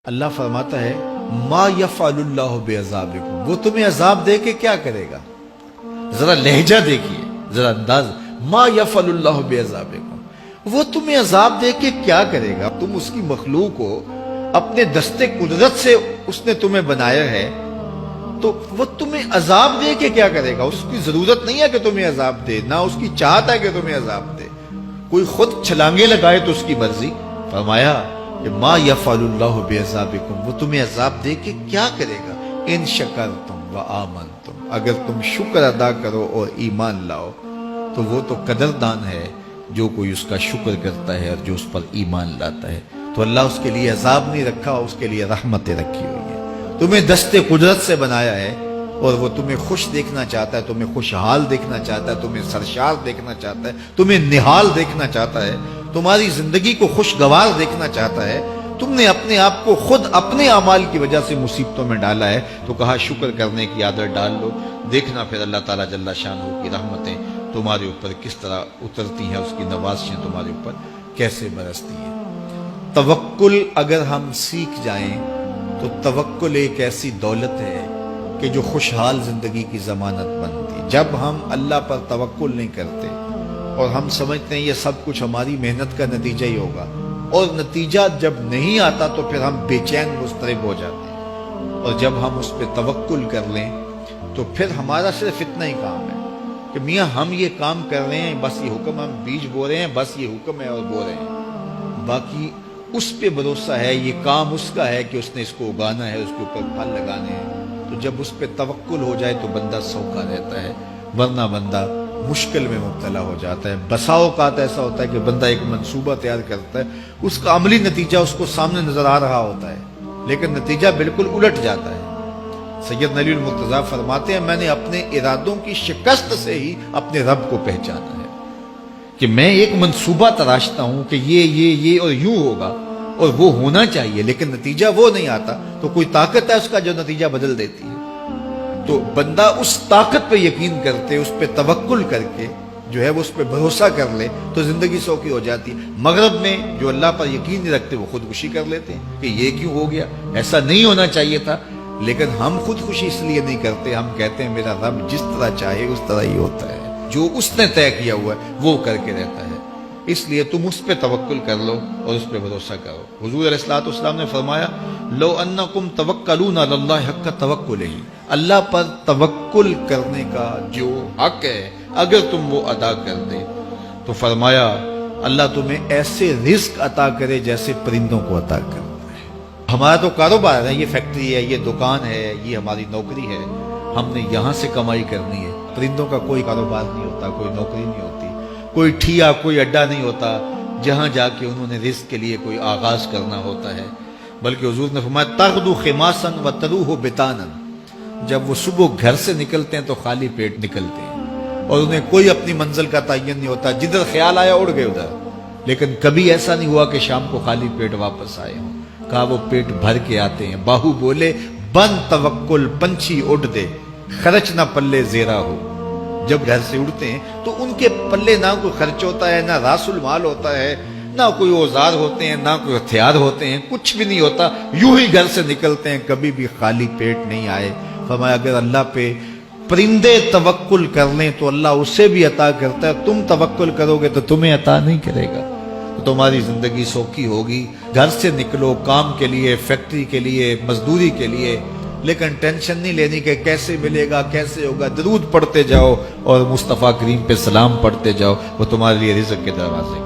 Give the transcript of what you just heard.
اللہ فرماتا ہے ما یفعل اللہ بعذابکم، وہ تمہیں عذاب دے کے کیا کرے گا؟ ذرا لہجہ دیکھیے، ذرا انداز، ما یفعل اللہ بعذابکم، وہ تمہیں عذاب دے کے کیا کرے گا؟ تم اس کی مخلوق ہو، اپنے دستے قدرت سے اس نے تمہیں بنایا ہے، تو وہ تمہیں عذاب دے کے کیا کرے گا؟ اس کی ضرورت نہیں ہے کہ تمہیں عذاب دے، نہ اس کی چاہت ہے کہ تمہیں عذاب دے، کوئی خود چھلانگے لگائے تو اس کی مرضی۔ فرمایا کہ ما یفعل اللہ بعذابکم، وہ تمہیں عذاب دے کے کیا کرے گا؟ ان شکرتم وآمنتم، اگر تم شکر ادا کرو اور ایمان لاؤ تو وہ تو قدردان ہے جو کوئی اس کا شکر کرتا ہے اور جو اس پر ایمان لاتا ہے۔ تو اللہ اس کے لیے عذاب نہیں رکھا، اس کے لیے رحمتیں رکھی ہوئی ہیں۔ تمہیں دستے قدرت سے بنایا ہے اور وہ تمہیں خوش دیکھنا چاہتا ہے، تمہیں خوشحال دیکھنا چاہتا ہے، تمہیں سرشار دیکھنا چاہتا ہے، تمہیں نہال دیکھنا چاہتا ہے، تمہاری زندگی کو خوشگوار دیکھنا چاہتا ہے۔ تم نے اپنے آپ کو خود اپنے اعمال کی وجہ سے مصیبتوں میں ڈالا ہے، تو کہا شکر کرنے کی عادت ڈال لو، دیکھنا پھر اللہ تعالیٰ جل شانہ کی رحمتیں تمہارے اوپر کس طرح اترتی ہیں، اس کی نوازشیں تمہارے اوپر کیسے برستی ہیں۔ توکل اگر ہم سیکھ جائیں تو توکل ایک ایسی دولت ہے کہ جو خوشحال زندگی کی ضمانت بنتی۔ جب ہم اللہ پر توکل نہیں کرتے اور ہم سمجھتے ہیں یہ سب کچھ ہماری محنت کا نتیجہ ہی ہوگا، اور نتیجہ جب نہیں آتا تو پھر ہم بے چین مضطرب ہو جاتے ہیں، اور جب ہم اس پہ توکل کر لیں تو پھر ہمارا صرف اتنا ہی کام ہے کہ میاں ہم یہ کام کر رہے ہیں، بس یہ حکم، ہم بیج بو رہے ہیں، بس یہ حکم ہے اور بو رہے ہیں، باقی اس پہ بھروسہ ہے، یہ کام اس کا ہے کہ اس نے اس کو اگانا ہے، اس کے اوپر پھل لگانے ہیں۔ تو جب اس پہ توکل ہو جائے تو بندہ سوکھا رہتا ہے، ورنہ بندہ مشکل میں مبتلا ہو جاتا ہے۔ بسا اوقات ایسا ہوتا ہے کہ بندہ ایک منصوبہ تیار کرتا ہے، اس کا عملی نتیجہ اس کو سامنے نظر آ رہا ہوتا ہے، لیکن نتیجہ بالکل الٹ جاتا ہے۔ سید علی المرتضیٰ فرماتے ہیں میں نے اپنے ارادوں کی شکست سے ہی اپنے رب کو پہچانا ہے، کہ میں ایک منصوبہ تراشتا ہوں کہ یہ اور یوں ہوگا اور وہ ہونا چاہیے، لیکن نتیجہ وہ نہیں آتا، تو کوئی طاقت ہے اس کا جو نتیجہ بدل دیتی ہے۔ تو بندہ اس طاقت پہ یقین کرتے، اس پہ توکل کر کے جو ہے وہ اس پہ بھروسہ کر لے تو زندگی سوکھی ہو جاتی ہے۔ مغرب میں جو اللہ پر یقین نہیں رکھتے وہ خودکشی کر لیتے ہیں کہ یہ کیوں ہو گیا، ایسا نہیں ہونا چاہیے تھا، لیکن ہم خودکشی اس لیے نہیں کرتے، ہم کہتے ہیں میرا رب جس طرح چاہے اس طرح ہی ہوتا ہے، جو اس نے طے کیا ہوا ہے وہ کر کے رہتا ہے۔ اس لیے تم اس پہ توکل کر لو اور اس پہ بھروسہ کرو۔ حضور علیہ الصلوۃ والسلام نے فرمایا لو انکم توکلون علی اللہ حق توکلہ، اللہ پر توکل کرنے کا جو حق ہے اگر تم وہ ادا کر دے تو فرمایا اللہ تمہیں ایسے رزق عطا کرے جیسے پرندوں کو عطا کرتا ہے۔ ہمارا تو کاروبار ہے، یہ فیکٹری ہے، یہ دکان ہے، یہ ہماری نوکری ہے، ہم نے یہاں سے کمائی کرنی ہے۔ پرندوں کا کوئی کاروبار نہیں ہوتا، کوئی نوکری نہیں ہوتی، کوئی ٹھیا، کوئی اڈا نہیں ہوتا جہاں جا کے انہوں نے رزق کے لیے کوئی آغاز کرنا ہوتا ہے، بلکہ حضور نے فرمایا تغدو خماسا وتروح بطانا، جب وہ صبح گھر سے نکلتے ہیں تو خالی پیٹ نکلتے ہیں اور انہیں کوئی اپنی منزل کا تعین نہیں ہوتا، جدھر خیال آیا اڑ گئے ادھر، لیکن کبھی ایسا نہیں ہوا کہ شام کو خالی پیٹ واپس آئے ہوں، کہا وہ پیٹ بھر کے آتے ہیں۔ باہو بولے بن توکل پنچھی اڑ دے، خرچ نہ پلے زیرہ ہو، جب گھر سے اڑتے ہیں تو ان کے پلے نہ کوئی خرچ ہوتا ہے، نہ راس المال ہوتا ہے، نہ کوئی اوزار ہوتے ہیں، نہ کوئی ہتھیار ہوتے ہیں، کچھ بھی نہیں ہوتا، یوں ہی گھر سے نکلتے ہیں، کبھی بھی خالی پیٹ نہیں آئے۔ فرمایا اگر اللہ پہ پرندے توکل کر لیں تو اللہ اسے بھی عطا کرتا ہے، تم توکل کرو گے تو تمہیں عطا نہیں کرے گا، تو تمہاری زندگی سوکھی ہوگی۔ گھر سے نکلو کام کے لیے، فیکٹری کے لیے، مزدوری کے لیے، لیکن ٹینشن نہیں لینی کہ کیسے ملے گا، کیسے ہوگا، درود پڑھتے جاؤ اور مصطفیٰ کریم پہ سلام پڑھتے جاؤ، وہ تمہارے لیے رزق کے دروازے